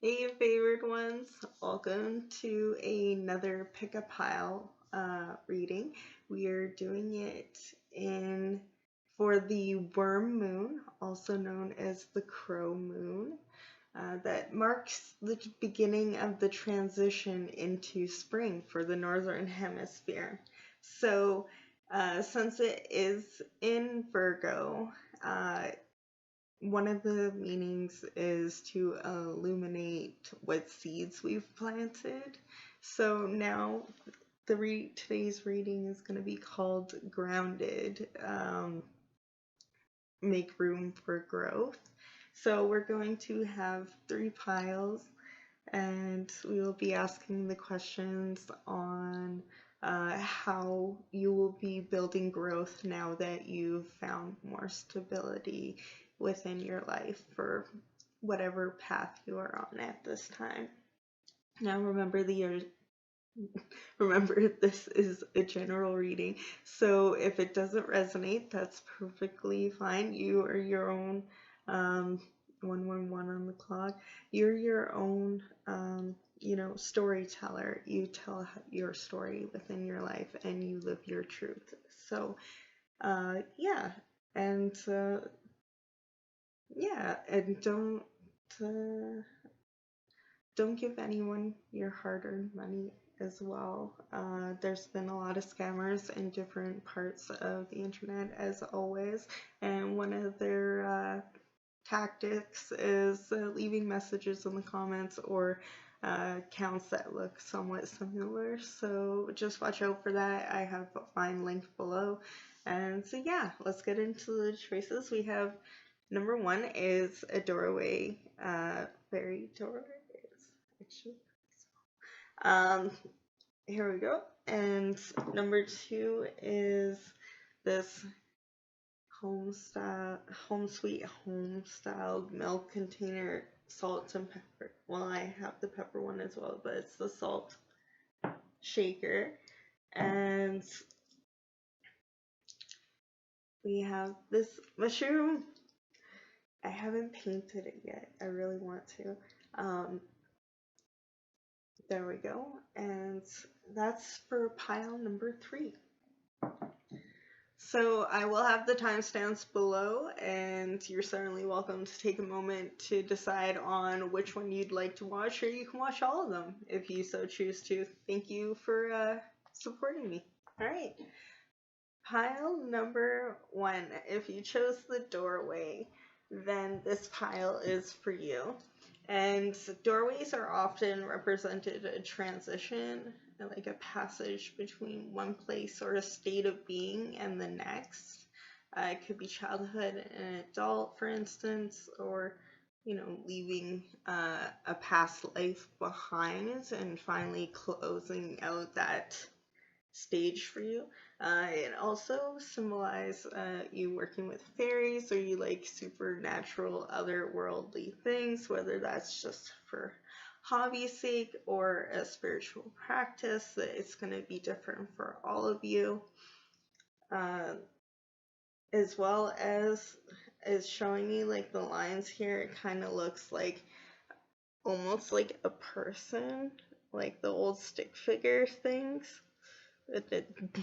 Hey, favored ones, welcome to another pick a pile reading. We are doing it in for the worm moon, also known as the crow moon, that marks the beginning of the transition into spring for the northern hemisphere. So, since it is in Virgo, one of the meanings is to illuminate what seeds we've planted. So now today's reading is going to be called Grounded. Make room for growth. So we're going to have 3 piles, and we will be asking the questions on how you will be building growth now that you've found more stability within your life for whatever path you are on at this time. Now remember this is a general reading, so if it doesn't resonate, that's perfectly fine. You are your own 111 on the clock. You're your own storyteller. You tell your story within your life and you live your truth. So yeah, and don't give anyone your hard-earned money as well. There's been a lot of scammers in different parts of the internet, as always, and one of their tactics is leaving messages in the comments or accounts that look somewhat similar. So just watch out for that. I have mine linked below. And so yeah, let's get into the choices. We have number 1 is a doorway, fairy doorway. Actually, here we go. And number 2 is this home sweet home styled milk container, salt and pepper. Well, I have the pepper one as well, but it's the salt shaker. And we have this mushroom. I haven't painted it yet. I really want to. There we go. And that's for pile number 3. So I will have the timestamps below, and you're certainly welcome to take a moment to decide on which one you'd like to watch, or you can watch all of them if you so choose to. Thank you for supporting me. All right. Pile number 1. If you chose the doorway, then this pile is for you. And doorways are often represented a transition, like a passage between one place or a state of being and the next. It could be childhood and adult, for instance, or leaving a past life behind and finally closing out that stage for you. It also symbolizes you working with fairies, or you like supernatural, otherworldly things, whether that's just for hobby's sake or a spiritual practice. It's going to be different for all of you. As well as is showing me like the lines here, it kind of looks like almost like a person, like the old stick figure things.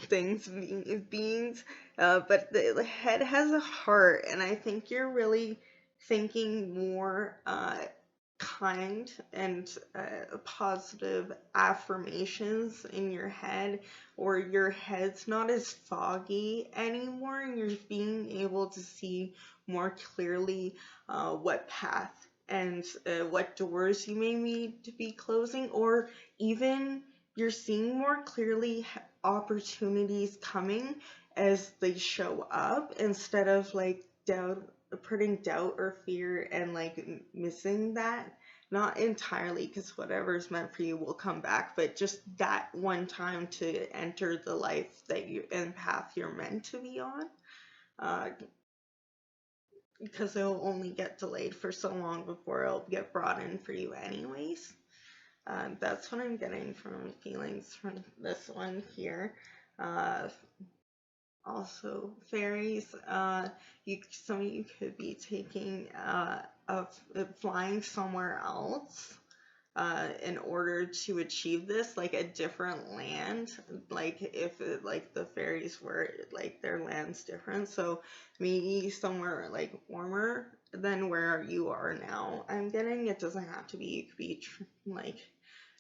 Beings, but the head has a heart, and I think you're really thinking more kind and positive affirmations in your head, or your head's not as foggy anymore, and you're being able to see more clearly what path and what doors you may need to be closing, or even you're seeing more clearly opportunities coming as they show up, instead of like putting doubt or fear and like missing that. Not entirely, because whatever's meant for you will come back, but just that one time to enter the life that you and path you're meant to be on. Because it'll only get delayed for so long before it'll get brought in for you anyways. That's what I'm getting from feelings from this one here. Also, fairies, some of you could be taking flying somewhere else, in order to achieve this, like a different land, like if it, like the fairies were like their land's different, so maybe somewhere like warmer than where you are now. I'm getting it doesn't have to be, it could be like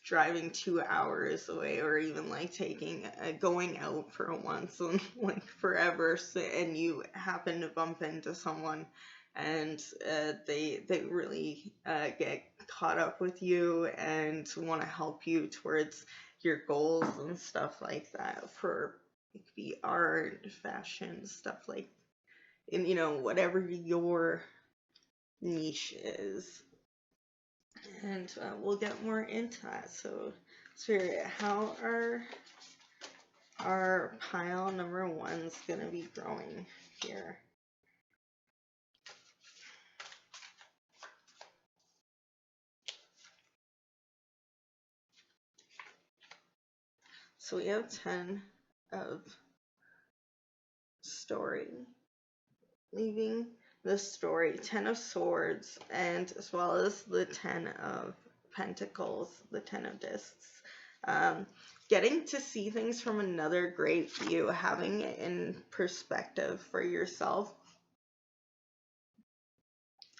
driving 2 hours away, or even like taking going out for once and like forever, so, and you happen to bump into someone and they really get caught up with you and want to help you towards your goals and stuff like that, for it could be art, fashion, stuff like, and whatever your niche is. And we'll get more into that. So Spirit, how are our pile number ones gonna be growing here? So we have 10 of story, leaving the story, 10 of swords, and as well as the 10 of pentacles, the 10 of discs. Getting to see things from another great view, having it in perspective for yourself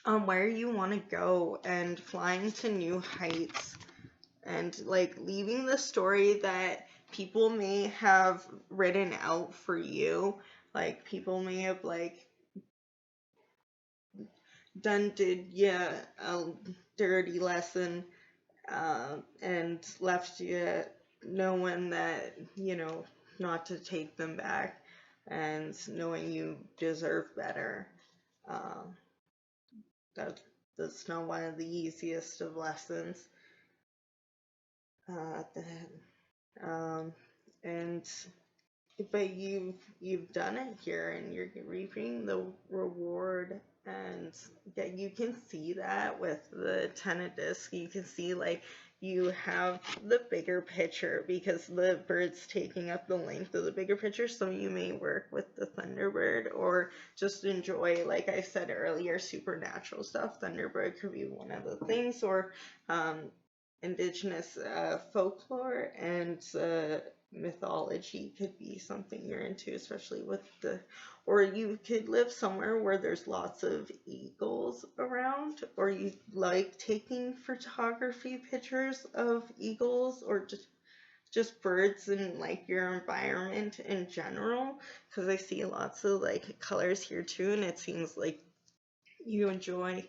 on where you want to go, and flying to new heights, and like leaving the story that people may have written out for you. Like people may have like did you a dirty lesson, and left you knowing that not to take them back, and knowing you deserve better. That's not one of the easiest of lessons. And but you've done it here, and you're reaping the reward, and you can see that with the 10 of discs. You can see like you have the bigger picture because the bird's taking up the length of the bigger picture. So you may work with the Thunderbird, or just enjoy, like I said earlier, supernatural stuff. Thunderbird could be one of the things, or indigenous folklore and mythology could be something you're into, especially with or you could live somewhere where there's lots of eagles around, or you like taking photography pictures of eagles, or just birds in like your environment in general, because I see lots of like colors here too, and it seems like you enjoy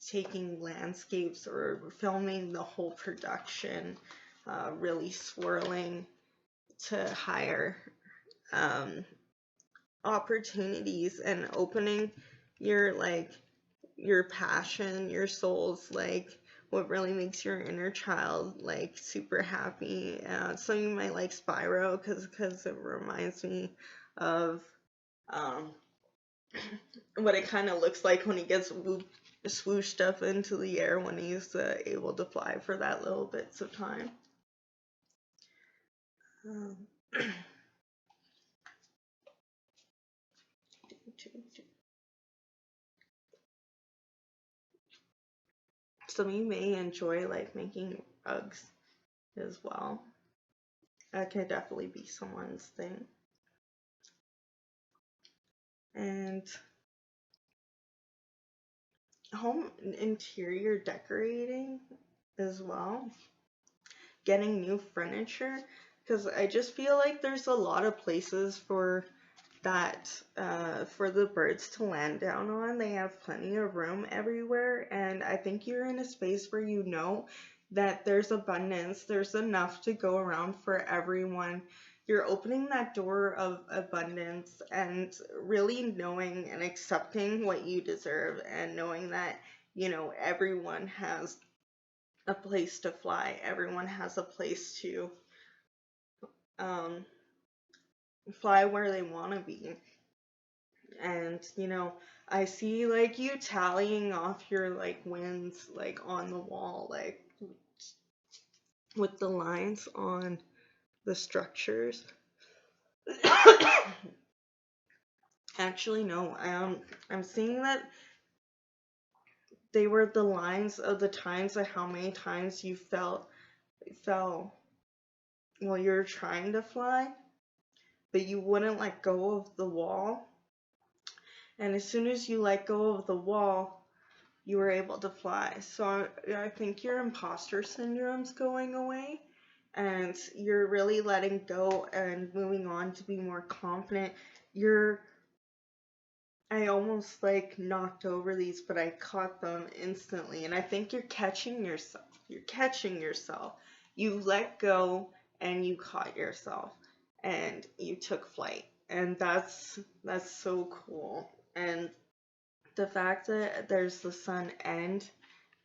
taking landscapes or filming the whole production, really swirling to higher opportunities, and opening your passion, your soul's like what really makes your inner child like super happy. So you might like Spyro because it reminds me of what it kind of looks like when he gets swooshed up into the air when he's able to fly for that little bits of time. Some of you may enjoy like making rugs as well. That could definitely be someone's thing. And home interior decorating as well. Getting new furniture, because I just feel like there's a lot of places for that, for the birds to land down on. They have plenty of room everywhere, and I think you're in a space where you know that there's abundance, there's enough to go around for everyone. You're opening that door of abundance, and really knowing and accepting what you deserve, and knowing that everyone has a place to fly, everyone has a place to fly where they want to be. And I see like you tallying off your like wins like on the wall, like with the lines on the structures. Actually no, I'm seeing that they were the lines of the times of how many times you fell while you're trying to fly, but you wouldn't let go of the wall. And as soon as you let go of the wall, you were able to fly. So I think your imposter syndrome's going away, and you're really letting go and moving on to be more confident. I almost like knocked over these, but I caught them instantly. And I think you're catching yourself. You let go and you caught yourself and you took flight. And that's so cool. And the fact that there's the sun and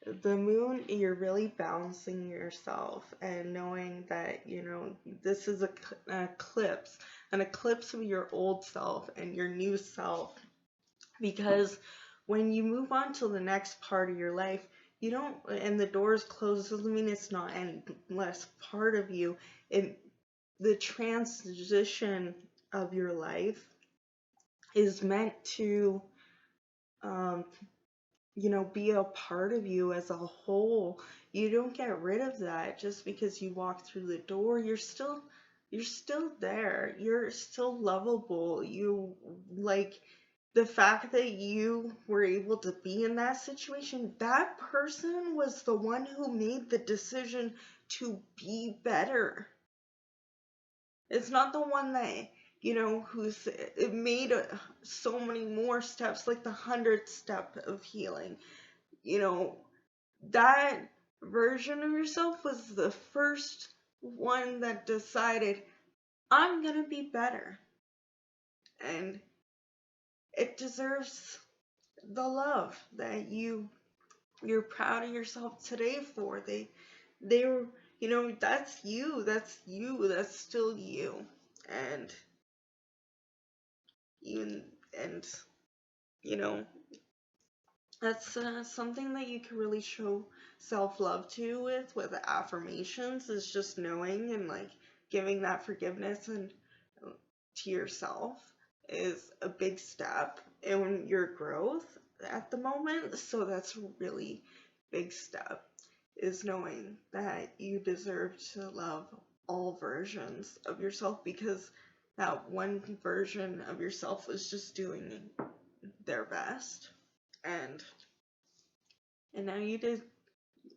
the moon, you're really balancing yourself and knowing that, this is an eclipse of your old self and your new self. Because when you move on to the next part of your life, you don't, and the doors close, doesn't mean it's not any less part of you. The transition of your life is meant to, be a part of you as a whole. You don't get rid of that just because you walk through the door. You're still there. You're still lovable. The fact that you were able to be in that situation, that person was the one who made the decision to be better. It's not the one that, who's made so many more steps, like the 100th step of healing. That version of yourself was the first one that decided, I'm going to be better. And it deserves the love that you're proud of yourself today for. They were, that's you, that's still you. And that's something that you can really show self-love with affirmations, is just knowing and giving that forgiveness and to yourself is a big step in your growth at the moment. So that's a really big step, is knowing that you deserve to love all versions of yourself, because that one version of yourself was just doing their best, and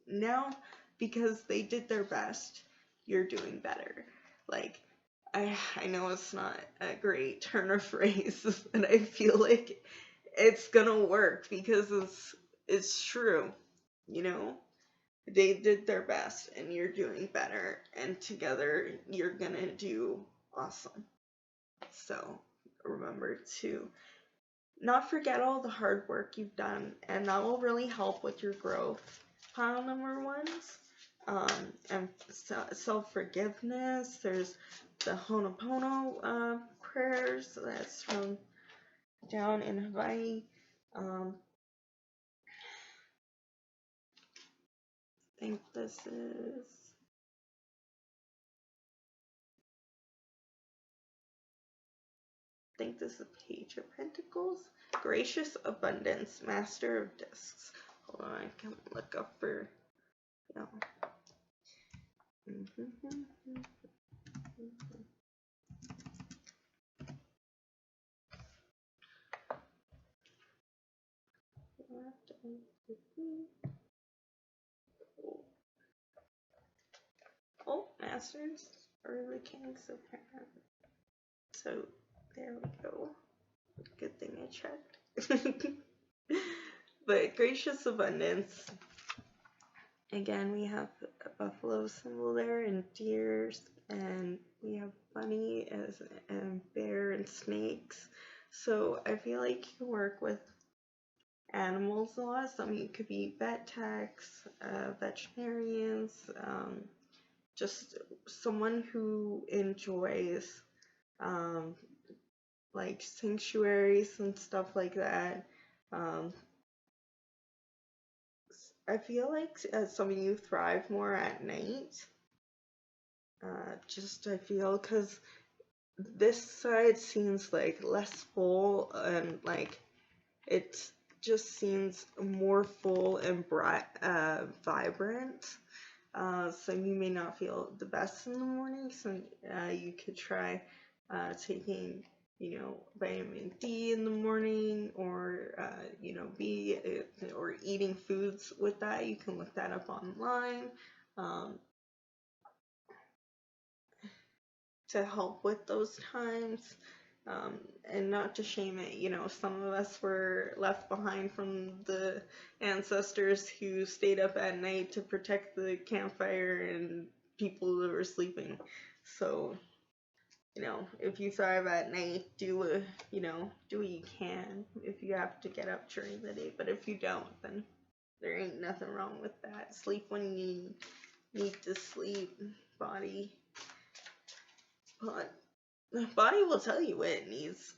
now because they did their best, you're doing better. I know it's not a great turn of phrase, and I feel like it's gonna work because it's true. They did their best and you're doing better, and together you're gonna do awesome. So remember to not forget all the hard work you've done, and that will really help with your growth. Pile number ones, and self-forgiveness. There's the Ho'oponopono prayers. That's from down in Hawaii. I think this is Page of Pentacles. Gracious Abundance, Master of Discs. Hold on, I can look up for, Oh, Masters are the Kings of Heaven. So there we go. Good thing I checked. But Gracious Abundance. Again, we have a buffalo symbol there, and deers, and we have bunny and bear and snakes. So I feel like you can work with animals a lot. Some it could be vet techs, veterinarians, just someone who enjoys sanctuaries and stuff like that. I feel like some of you thrive more at night. I feel, because this side seems less full, and it's just seems more full and bright, vibrant. So you may not feel the best in the morning, so you could try taking, vitamin D in the morning, or, or eating foods with that. You can look that up online to help with those times. And not to shame it, some of us were left behind from the ancestors who stayed up at night to protect the campfire and people that were sleeping. So, if you thrive at night, do what you can if you have to get up during the day. But if you don't, then there ain't nothing wrong with that. Sleep when you need to sleep, body. But the body will tell you what it needs.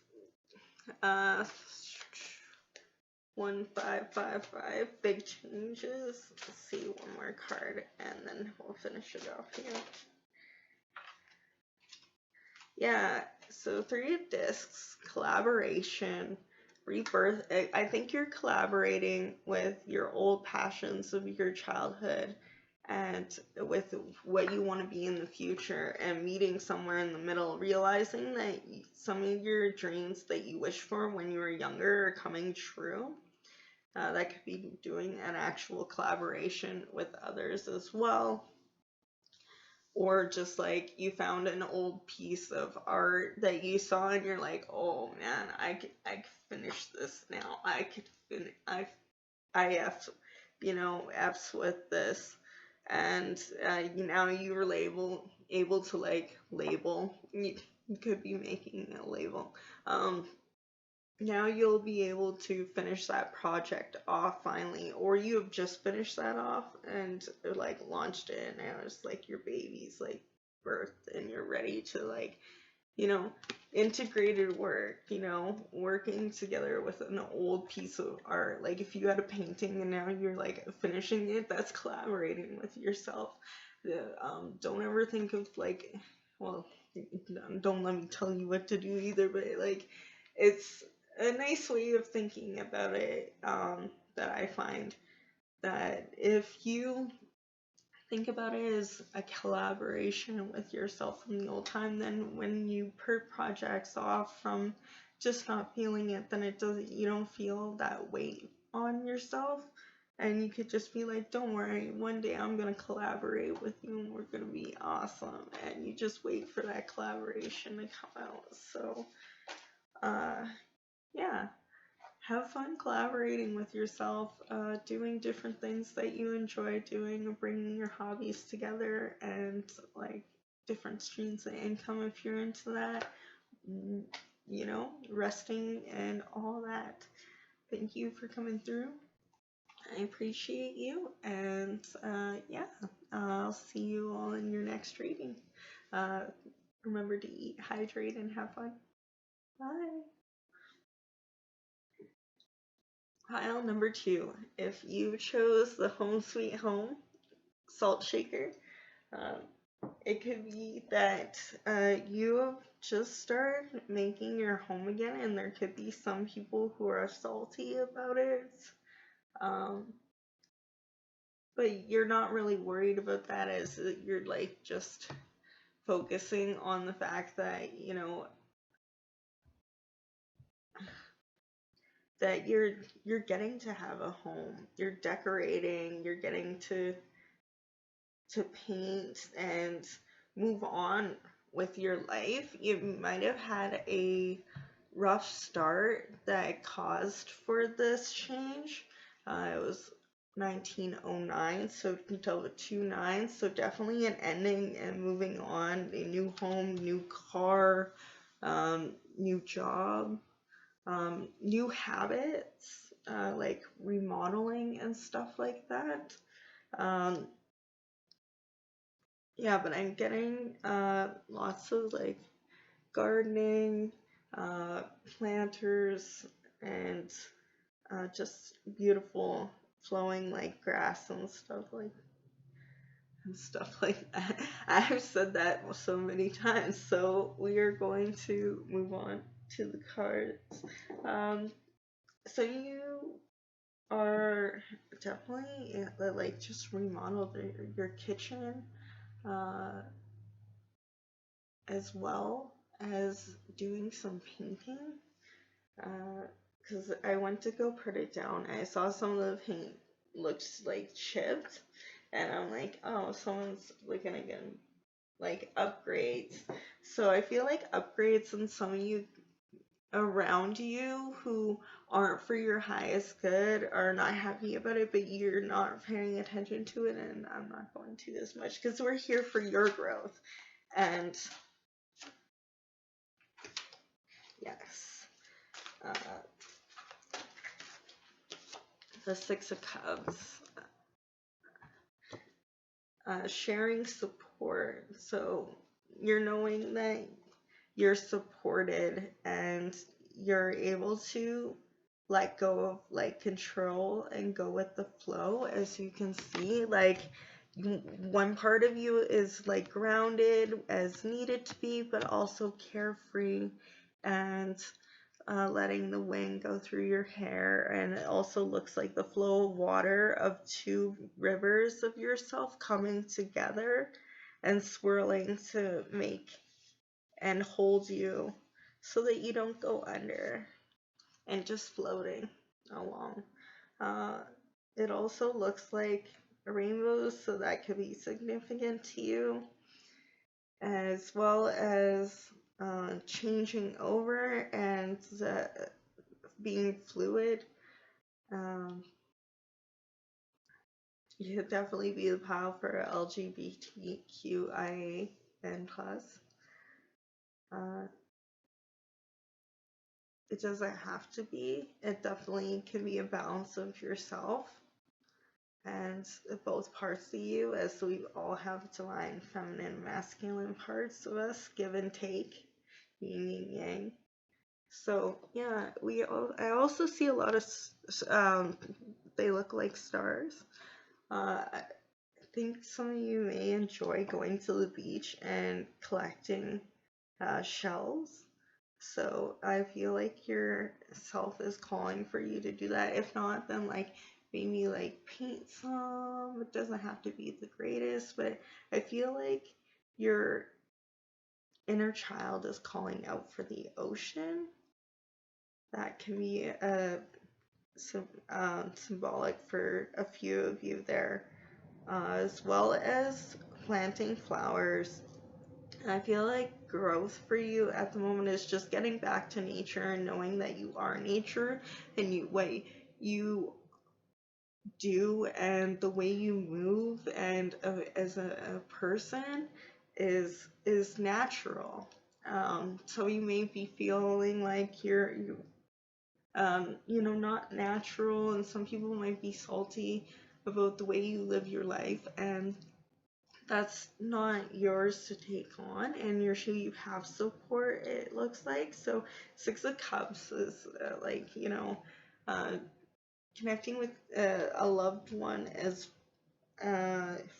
1555, big changes. Let's see one more card and then we'll finish it off here. Yeah, so 3 of Discs, collaboration, rebirth. I think you're collaborating with your old passions of your childhood and with what you want to be in the future, and meeting somewhere in the middle, realizing that some of your dreams that you wish for when you were younger are coming true. That could be doing an actual collaboration with others as well. Or just like you found an old piece of art that you saw and you're like, oh man, I could finish this now. I F's with this. And now you were able to like label. You could be making a label. Now you'll be able to finish that project off finally, or you have just finished that off and like launched it, and now it's like your baby's like birthed and you're ready to like, integrated work, working together with an old piece of art. Like if you had a painting and now you're like finishing it, that's collaborating with yourself. Don't ever think of like, well, don't let me tell you what to do either, but like it's a nice way of thinking about it, that I find that if you think about it as a collaboration with yourself from the old time, then when you put projects off from just not feeling it, then you don't feel that weight on yourself, and you could just be like, don't worry, one day I'm gonna collaborate with you and we're gonna be awesome, and you just wait for that collaboration to come out. So yeah, have fun collaborating with yourself, doing different things that you enjoy doing, bringing your hobbies together, and like different streams of income if you're into that, resting and all that. Thank you for coming through. I appreciate you, and I'll see you all in your next reading. Remember to eat, hydrate, and have fun. Bye. Pile number 2. If you chose the Home Sweet Home salt shaker, it could be that you have just started making your home again, and there could be some people who are salty about it. But you're not really worried about that, as you're like just focusing on the fact that, that you're getting to have a home, you're decorating, you're getting to paint and move on with your life. You might have had a rough start that caused for this change. It was 1909, so until the 29, so definitely an ending and moving on, a new home, new car, new job, new habits, like remodeling and stuff like that. Yeah, but I'm getting lots of like gardening, planters, and just beautiful flowing like grass and stuff like that. I've said that so many times, so we are going to move on to the cards. So you are definitely like just remodel your kitchen, uh, as well as doing some painting. Because I went to go put it down. I saw some of the paint looks like chipped, and I'm like, oh, someone's like gonna get like upgrades. So I feel like upgrades and some of you around you who aren't for your highest good are not happy about it, but you're not paying attention to it, and I'm not going to as much because we're here for your growth. And yes, uh, the Six of Cups, sharing support. So you're knowing that you're supported and you're able to let go of like control and go with the flow. As you can see, like one part of you is like grounded as needed to be, but also carefree and letting the wind go through your hair. And it also looks like the flow of water of two rivers of yourself coming together and swirling to make and hold you so that you don't go under and just floating along. Uh, it also looks like rainbows, so that could be significant to you, as well as changing over and being fluid. Um, you could definitely be the pile for LGBTQIA and plus. Uh, it doesn't have to be. It definitely can be a balance of yourself and both parts of you, as we all have divine feminine masculine parts of us, give and take, yin and yang. So yeah, I also see a lot of they look like stars. I think some of you may enjoy going to the beach and collecting shells. So I feel like your self is calling for you to do that. If not, then like maybe like paint some. It doesn't have to be the greatest, but I feel like your inner child is calling out for the ocean. That can be symbolic for a few of you there, as well as planting flowers. I feel like growth for you at the moment is just getting back to nature and knowing that you are nature, and what you do and the way you move and as a person is natural. So you may be feeling like not natural, and some people might be salty about the way you live your life, and that's not yours to take on, and you have support, it looks like. So Six of Cups is uh, connecting with a loved one as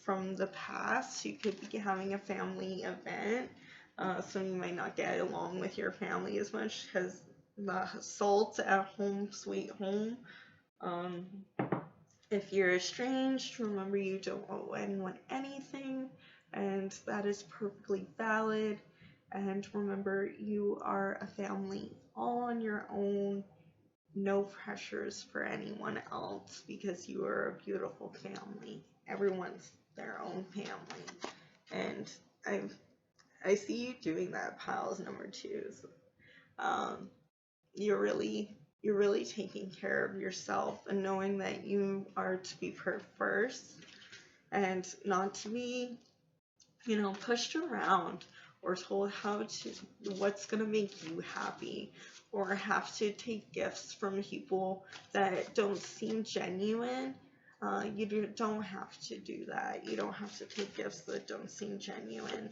from the past. You could be having a family event, so you might not get along with your family as much because the salt at home sweet home. um, if you're estranged, remember you don't owe anyone anything, and that is perfectly valid. And remember, you are a family all on your own, no pressures for anyone else, because you are a beautiful family. Everyone's their own family. And I see you doing that, piles number two. So, you're really taking care of yourself and knowing that you are to be put first and not to be, pushed around or told what's going to make you happy, or have to take gifts from people that don't seem genuine. You don't have to do that. You don't have to take gifts that don't seem genuine.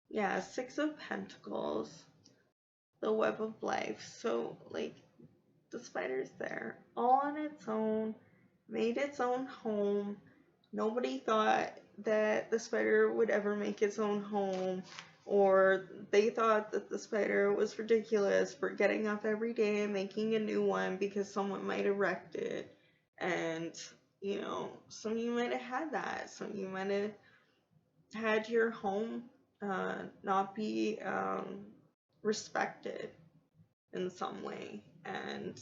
Yeah, Six of Pentacles, the web of life. So, like, the spider's there, all on its own, made its own home. Nobody thought that the spider would ever make its own home or they thought that the spider was ridiculous for getting up every day and making a new one because someone might erect it. And, some of you might have had that. Some of you might have had your home not be respected in some way. And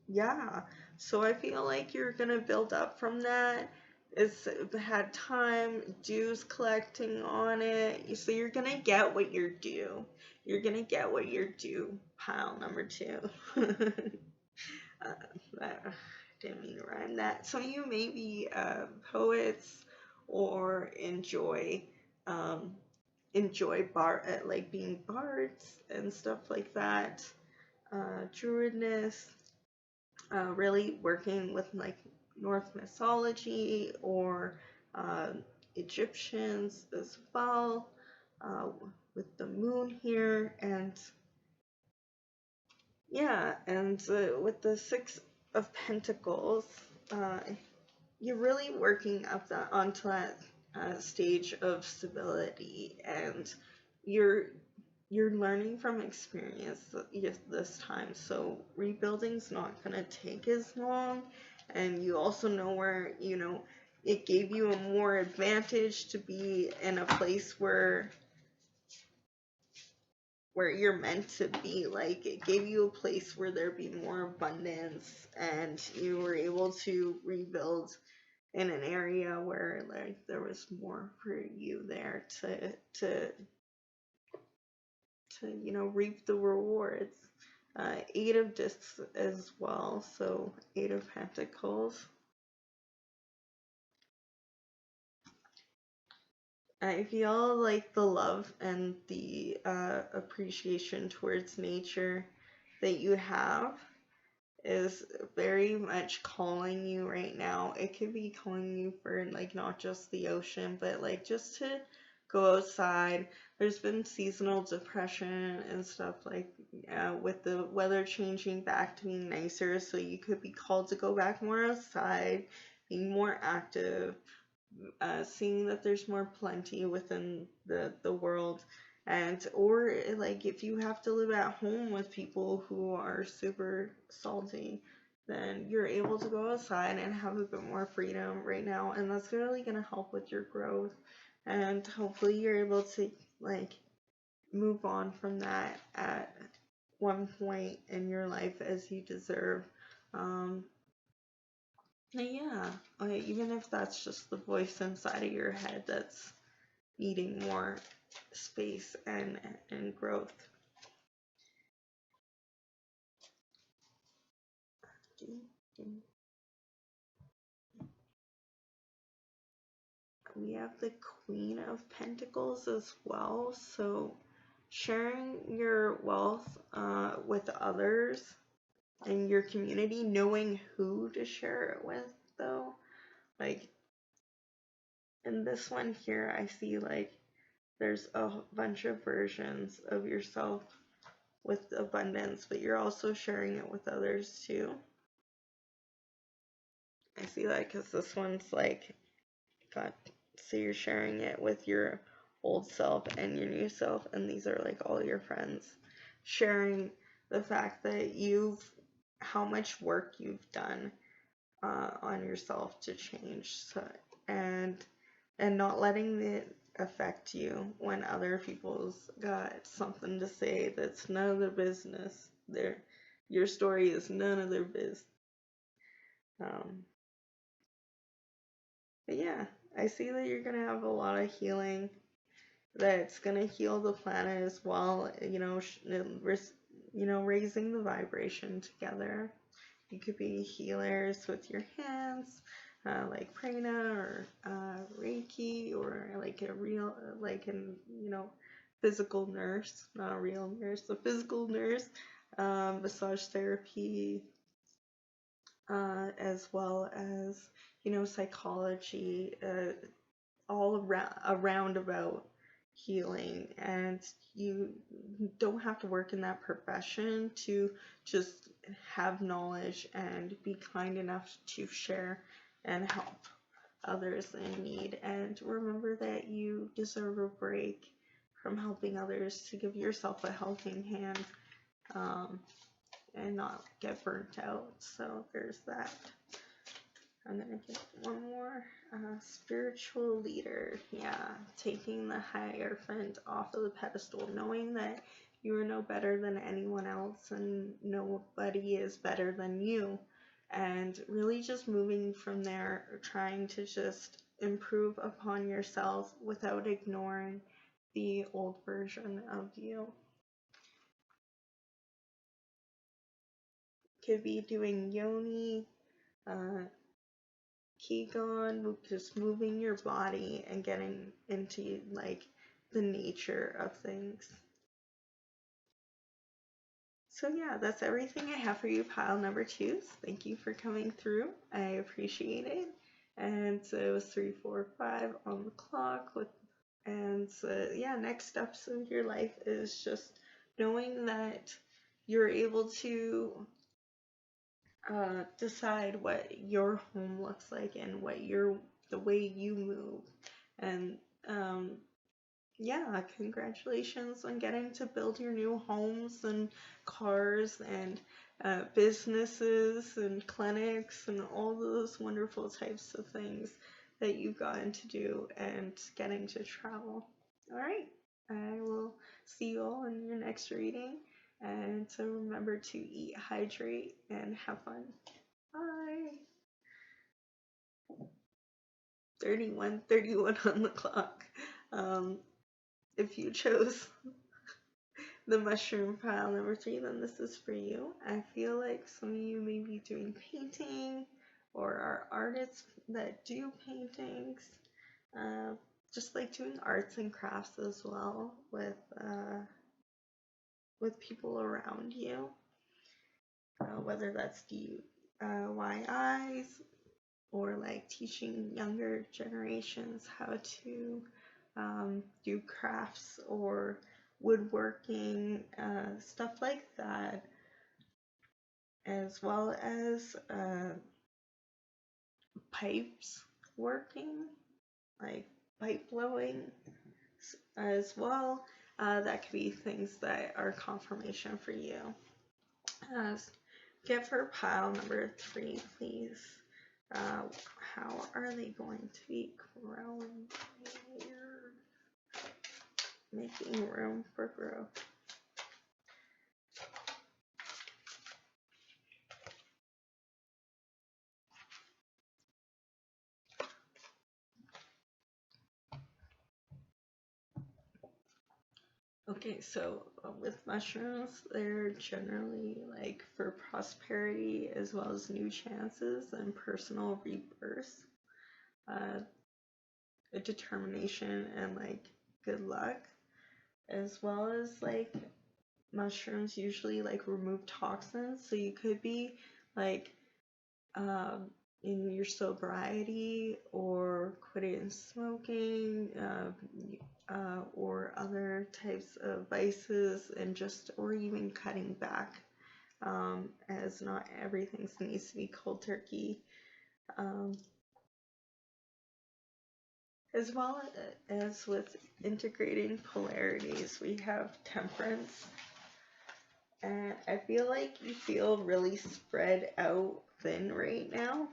yeah, so I feel like you're gonna build up from that. It's had time, dues collecting on it. So you're gonna get what you're due. You're gonna get what you're due, pile number 2. I didn't mean to rhyme that. Some of you may be poets or enjoy like being bards and stuff like that. Druidness, really working with like Norse mythology or Egyptians as well, with the moon here. And yeah, and with the 6 of Pentacles, you're really working up onto that stage of stability, and you're learning from experience this time. So rebuilding's not gonna take as long, and you also know where it gave you a more advantage to be in a place where you're meant to be. Like, it gave you a place where there'd be more abundance, and you were able to rebuild in an area where like there was more for you there to reap the rewards. 8 of discs as well, so 8 of Pentacles. I feel like the love and the appreciation towards nature that you have is very much calling you right now. It could be calling you for like not just the ocean, but like just to go outside. There's been seasonal depression and stuff like with the weather changing back to being nicer, so you could be called to go back more outside, being more active, seeing that there's more plenty within the world. And or like if you have to live at home with people who are super salty, then you're able to go outside and have a bit more freedom right now, and that's really going to help with your growth. And hopefully you're able to like move on from that at one point in your life as you deserve. Yeah, even if that's just the voice inside of your head that's needing more space and growth. We have the Queen of Pentacles as well, so sharing your wealth with others in your community, knowing who to share it with though. Like in this one here, I see like there's a bunch of versions of yourself with abundance, but you're also sharing it with others too. I see that because this one's like so you're sharing it with your old self and your new self, and these are like all your friends sharing the fact that how much work you've done on yourself to change, so, and not letting it affect you when other people's got something to say that's none of their business. Your story is none of their business. But yeah, I see that you're gonna have a lot of healing. That's gonna heal the planet as well. Raising the vibration together. You could be healers with your hands, like Prana or Reiki, or like a real, physical nurse, not a real nurse, a physical nurse, massage therapy, as well as, psychology, all around about healing. And you don't have to work in that profession to just have knowledge and be kind enough to share and help others in need. And remember that you deserve a break from helping others to give yourself a helping hand, and not get burnt out. So there's that. I'm gonna get one more. Spiritual leader. Yeah, taking the Hierophant off of the pedestal, knowing that you are no better than anyone else and nobody is better than you. And really just moving from there, trying to just improve upon yourself without ignoring the old version of you. Could be doing yoni, Qigong, just moving your body and getting into like the nature of things. So yeah, that's everything I have for you, pile number 2. Thank you for coming through. I appreciate it. And so it was 3, 4, 5 on the clock. And so yeah, next steps of your life is just knowing that you're able to decide what your home looks like and what the way you move. And yeah, congratulations on getting to build your new homes and cars and businesses and clinics and all those wonderful types of things that you've gotten to do, and getting to travel. All right, I will see you all in your next reading, and so remember to eat, hydrate, and have fun. Bye. 31 on the clock. If you chose the mushroom pile number 3, then this is for you. I feel like some of you may be doing painting or are artists that do paintings. Just like doing arts and crafts as well with people around you. Whether that's DIYs or like teaching younger generations how to do crafts or woodworking, stuff like that, as well as pipes working, like pipe blowing as well. That could be things that are confirmation for you. Give her pile number 3, please. How are they going to be growing here? Making room for growth. Okay, so with mushrooms, they're generally like for prosperity as well as new chances and personal rebirth, a determination and like good luck, as well as like mushrooms usually like remove toxins, so you could be like in your sobriety or quitting smoking, or other types of vices, and just or even cutting back, as not everything needs to be cold turkey. As well as with integrating polarities, we have temperance, and I feel like you feel really spread out thin right now.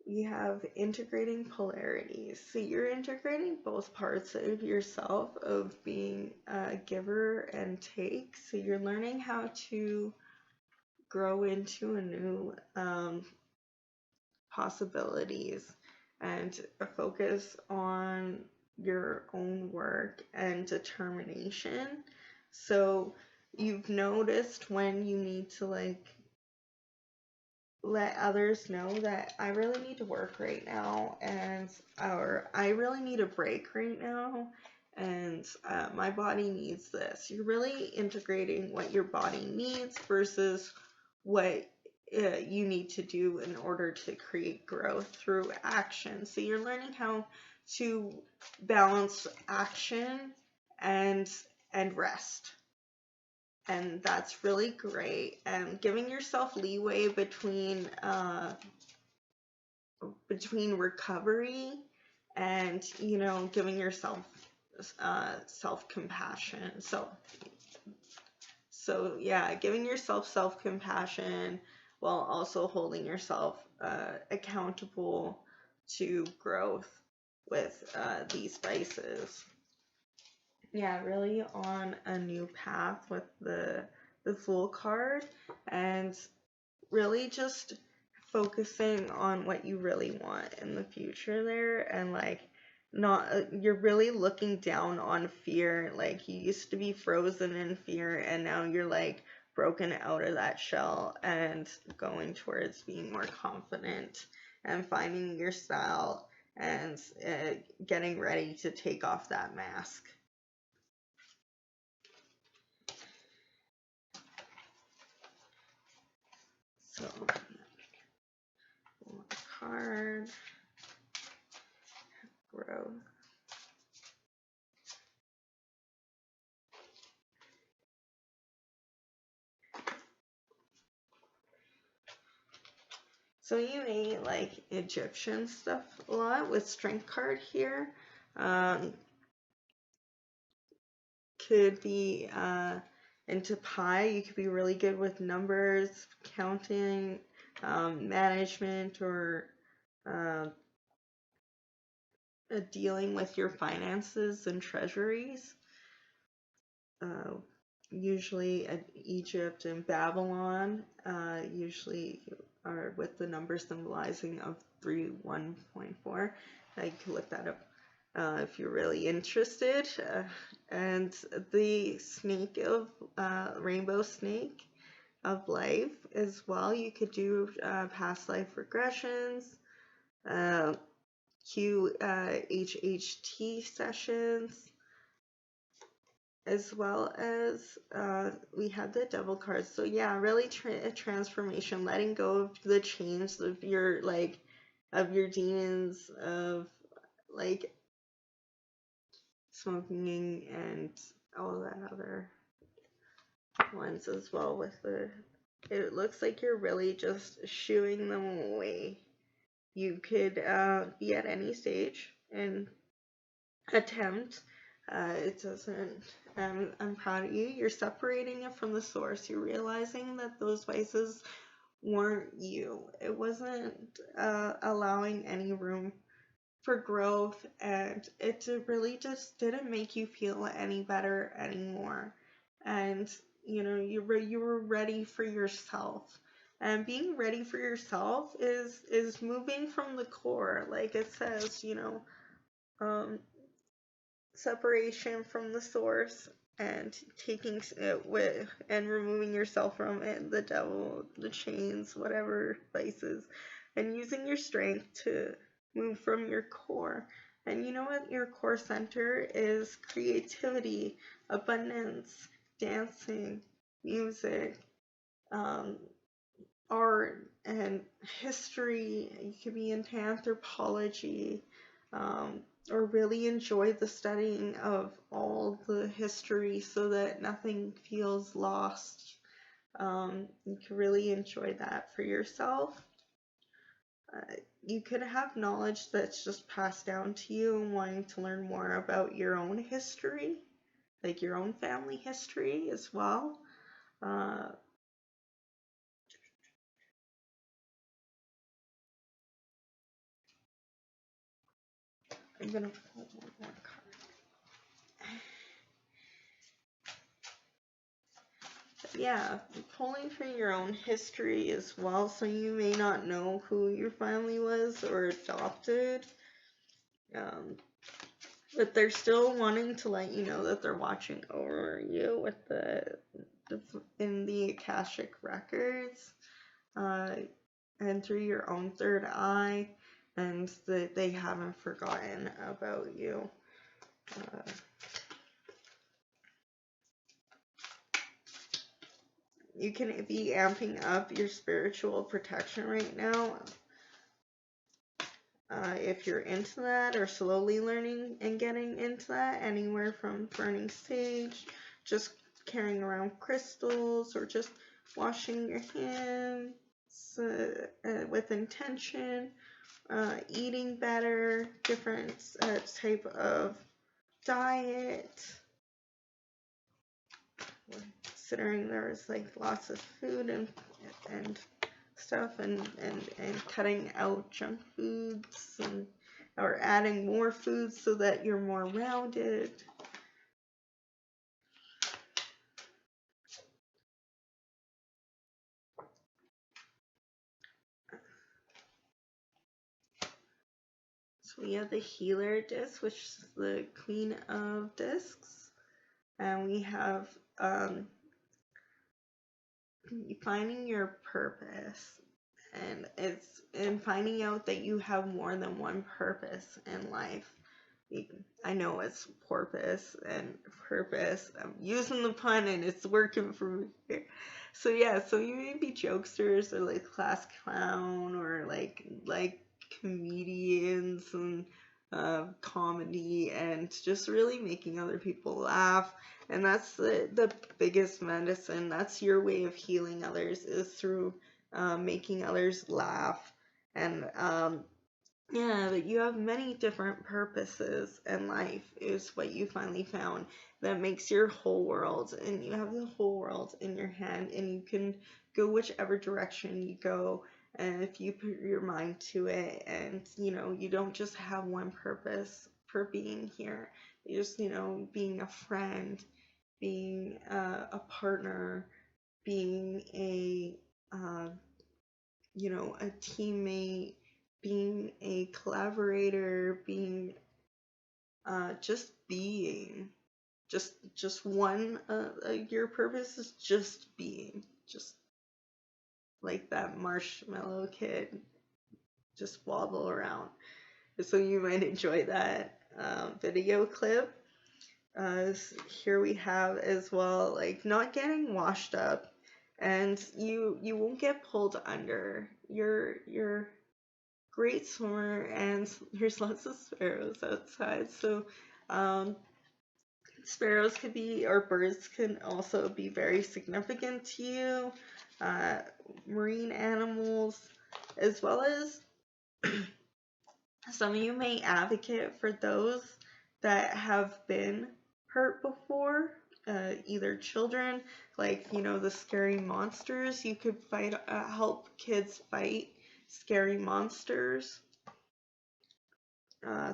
You have integrating polarities. So you're integrating both parts of yourself, of being a giver and take. So you're learning how to grow into a new possibilities and focus on your own work and determination. So you've noticed when you need to like let others know that I really need to work right now, or I really need a break right now, and my body needs this. You're really integrating what your body needs versus what you need to do in order to create growth through action. So you're learning how to balance action and rest. and that's really great. And giving yourself leeway between recovery and, you know, giving yourself self-compassion. So yeah, giving yourself self-compassion while also holding yourself accountable to growth with these vices. Yeah, really on a new path with the Fool card, and really just focusing on what you really want in the future there, and like not you're really looking down on fear. Like you used to be frozen in fear, and now you're like broken out of that shell and going towards being more confident and finding your style and getting ready to take off that mask. So, one card, growth. So you may like Egyptian stuff a lot with strength card here. Could be into pi. You could be really good with numbers, counting, management, or dealing with your finances and treasuries. Usually Egypt and Babylon usually are with the number symbolizing of 3-1.4. You can look that up if you're really interested. And the snake of rainbow snake of life as well. You could do past life regressions, QHHT sessions, as well as we have the devil cards. So yeah, really a transformation, letting go of the chains of your demons of like smoking and all that other ones as well. With it looks like you're really just shooing them away. You could be at any stage and attempt. It doesn't. I'm proud of you. You're separating it from the source. You're realizing that those vices weren't you. It wasn't allowing any room for growth, and it really just didn't make you feel any better anymore. And you know, you were ready for yourself. And being ready for yourself is moving from the core, like it says, you know, separation from the source and taking it with and removing yourself from it, the devil, the chains, whatever vices, and using your strength to move from your core. And you know what your core center is? Creativity, abundance, dancing, music, art, and history. You could be into anthropology, or really enjoy the studying of all the history so that nothing feels lost. You can really enjoy that for yourself. You could have knowledge that's just passed down to you and wanting to learn more about your own history, like your own family history as well. I'm going to pull one more card. Yeah, pulling for your own history as well, so you may not know who your family was or adopted, but they're still wanting to let you know that they're watching over you with in the Akashic records, and through your own third eye, and that they haven't forgotten about you. You can be amping up your spiritual protection right now. If you're into that or slowly learning and getting into that, anywhere from burning sage, just carrying around crystals, or just washing your hands with intention, eating better, different type of diet. Considering there's like lots of food and stuff, and cutting out junk foods, or adding more foods so that you're more rounded. So we have the healer disc, which is the queen of discs, and we have finding your purpose, and it's in finding out that you have more than one purpose in life. I know it's porpoise and purpose. I'm using the pun and it's working for me here. So yeah, so you may be jokesters or like class clown, or like comedians and comedy, and just really making other people laugh. And that's the biggest medicine. That's your way of healing others, is through making others laugh. And yeah, but you have many different purposes in life, is what you finally found, that makes your whole world, and you have the whole world in your hand, and you can go whichever direction you go, and if you put your mind to it, and you don't just have one purpose for being here. You just, being a friend, being a partner, being a a teammate, being a collaborator, being just being. Just one your purpose is just being, just like that marshmallow kid, just wobble around. So you might enjoy that video clip. Here we have as well, like, not getting washed up, and you won't get pulled under. You're great swimmer, and there's lots of sparrows outside, so sparrows could be, or birds can also be, very significant to you. Marine animals, as well as some of you may advocate for those that have been hurt before, either children, like, the scary monsters. You could help kids fight scary monsters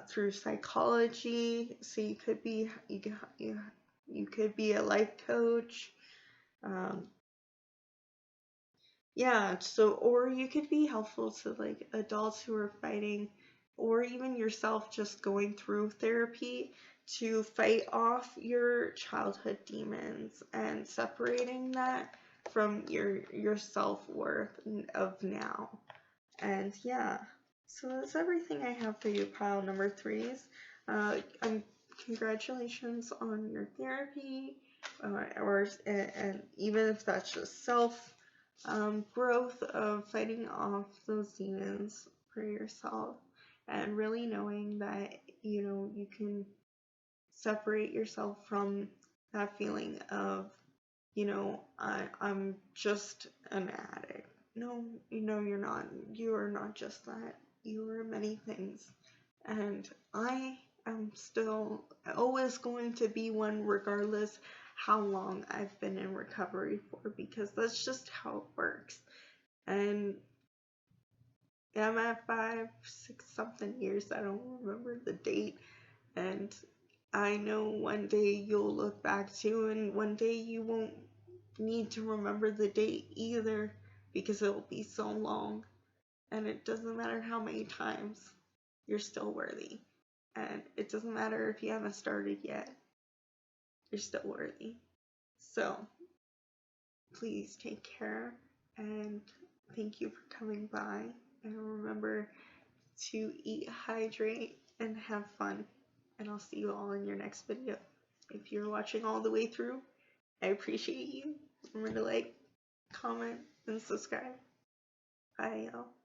through psychology. So you could be a life coach. Yeah, so, or you could be helpful to like adults who are fighting, or even yourself just going through therapy to fight off your childhood demons and separating that from your self-worth of now. And yeah, so that's everything I have for you, pile number 3s. Congratulations on your therapy, and even if that's just self growth of fighting off those demons for yourself, and really knowing that you can separate yourself from that feeling of I'm just an addict. No, you're not. You are not just that. You are many things, and I am still always going to be one, regardless how long I've been in recovery for, because that's just how it works. And I'm at 5, 6 something years, I don't remember the date, and I know one day you'll look back to, and one day you won't need to remember the date either, because it will be so long, and it doesn't matter how many times, you're still worthy. And it doesn't matter if you haven't started yet, you're still worthy. So please take care, and thank you for coming by, and remember to eat, hydrate, and have fun, and I'll see you all in your next video. If you're watching all the way through, I appreciate you. Remember to like, comment, and subscribe. Bye, y'all.